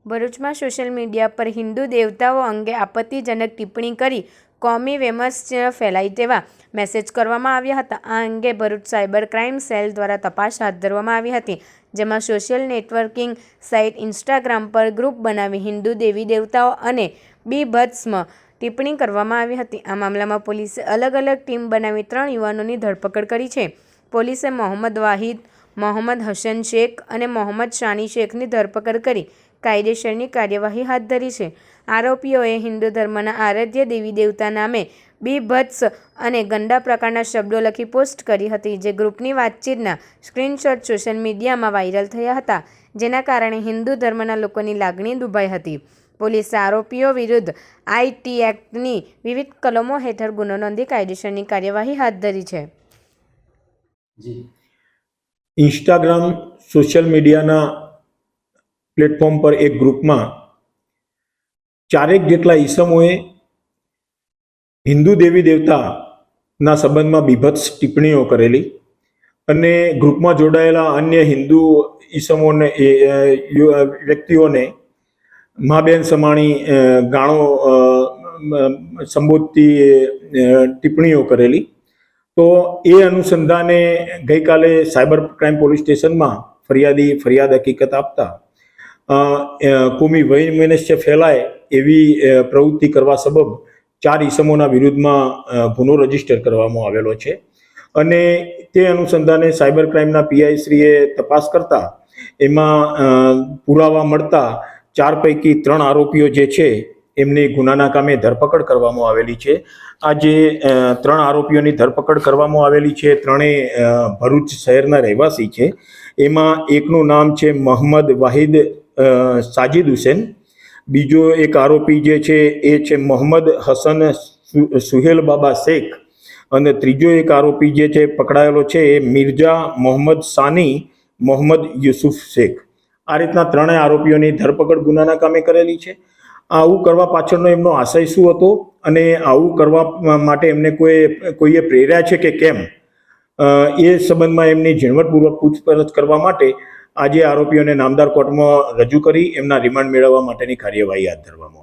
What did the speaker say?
ભરૂચમાં social media પર હિન્દુ દેવતાઓ અંગે આપત્તિજનક ટિપ્પણી કરી કોમી વૈમનસ્ય ફેલાય તેવા મેસેજ કરવામાં આવ્યા હતા. આ અંગે ભરૂચ સાયબર ક્રાઇમ સેલ દ્વારા તપાસ હાથ ધરવામાં આવી હતી, જેમાં સોશિયલ નેટવર્કિંગ સાઇટ ઇન્સ્ટાગ્રામ પર ગ્રુપ બનાવી હિન્દુ દેવી દેવતાઓ અને બીભત્સમ ટિપ્પણી કરવામાં આવી હતી. આ મામલામાં પોલીસે અલગ અલગ ટીમ બનાવી 3 યુવાનોની ધરપકડ કરી છે. પોલીસે મોહમ્મદ વાહિદ, મોહમ્મદ હસન શેખ અને મોહમ્મદ શાની શેખની ધરપકડ કરી કાયદેસરની કાર્યવાહી હાથ ધરી છે. આરોપીઓએ હિન્દુ ધર્મના આરાધ્ય દેવી દેવતા નામે બીભત્સ અને ગંદા પ્રકારના શબ્દો લખી પોસ્ટ કરી હતી, જે ગ્રુપની વાતચીતના સ્ક્રીનશોટ સોશિયલ મીડિયામાં વાયરલ થયા હતા, જેના કારણે હિન્દુ ધર્મના લોકોની લાગણી દુભાઈ હતી. પોલીસે આરોપીઓ વિરુદ્ધ આઈટી એક્ટની વિવિધ કલમો હેઠળ ગુનો નોંધી કાયદેસરની કાર્યવાહી હાથ ધરી છે. ઇન્સ્ટાગ્રામ સોશિયલ મીડિયાના પ્લેટફોર્મ પર એક ગ્રુપમાં 4 જેટલા ઈસમોએ હિન્દુ દેવી દેવતાના સંબંધમાં બીભત્સ ટિપ્પણીઓ કરેલી અને ગ્રુપમાં જોડાયેલા અન્ય હિન્દુ ઈસમોને વ્યક્તિઓને મા બેન સમાણી ગાણો સંબોધતી ટિપ્પણીઓ કરેલી. તો એ અનુસંધાને ગઈકાલે સાયબર ક્રાઇમ પોલીસ સ્ટેશનમાં ફરિયાદ હકીકત આપતા કોમી વૈમનસ્ય ફેલાય એવી પ્રવૃત્તિ કરવા સબબ 4 ઈસમોના વિરુદ્ધમાં ગુનો રજીસ્ટર કરવામાં આવેલો છે. અને તે અનુસંધાને સાયબર ક્રાઇમના પીઆઈ શ્રીએ તપાસ કરતા એમાં પુરાવા મળતા 4 પૈકી 3 આરોપીઓ જે છે એમની ગુનાના કામે ધરપકડ કરવામાં આવેલી છે. આ જે 3 આરોપીઓની ધરપકડ કરવામાં આવેલી છે, ત્રણેય ભરૂચ શહેરના રહેવાસી છે. એમાં એકનું નામ છે મોહમ્મદ વાહિદ સાજિદ હુસેન, બીજો એક આરોપી જે છે એ છે મોહમ્મદ હસન સુહેલ બાબા શેખ, અને ત્રીજો એક આરોપી જે છે પકડાયેલો છે એ મિર્ઝા મોહમ્મદ સાની મોહમ્મદ યુસુફ શેખ. આ રીતના 3 આરોપીઓની ધરપકડ ગુનાના કામે કરેલી છે. આવું કરવા પાછળનો એમનો આશય શું હતો અને આવું કરવા માટે એમને કોઈએ પ્રેર્યા છે કે કેમ, એ સંબંધમાં એમની ઝીણવટપૂર્વક પૂછપરછ કરવા માટે આજે આરોપીઓને નામદાર કોર્ટમાં રજૂ કરી એમના રિમાન્ડ મેળવવા માટેની કાર્યવાહી હાથ ધરવામાં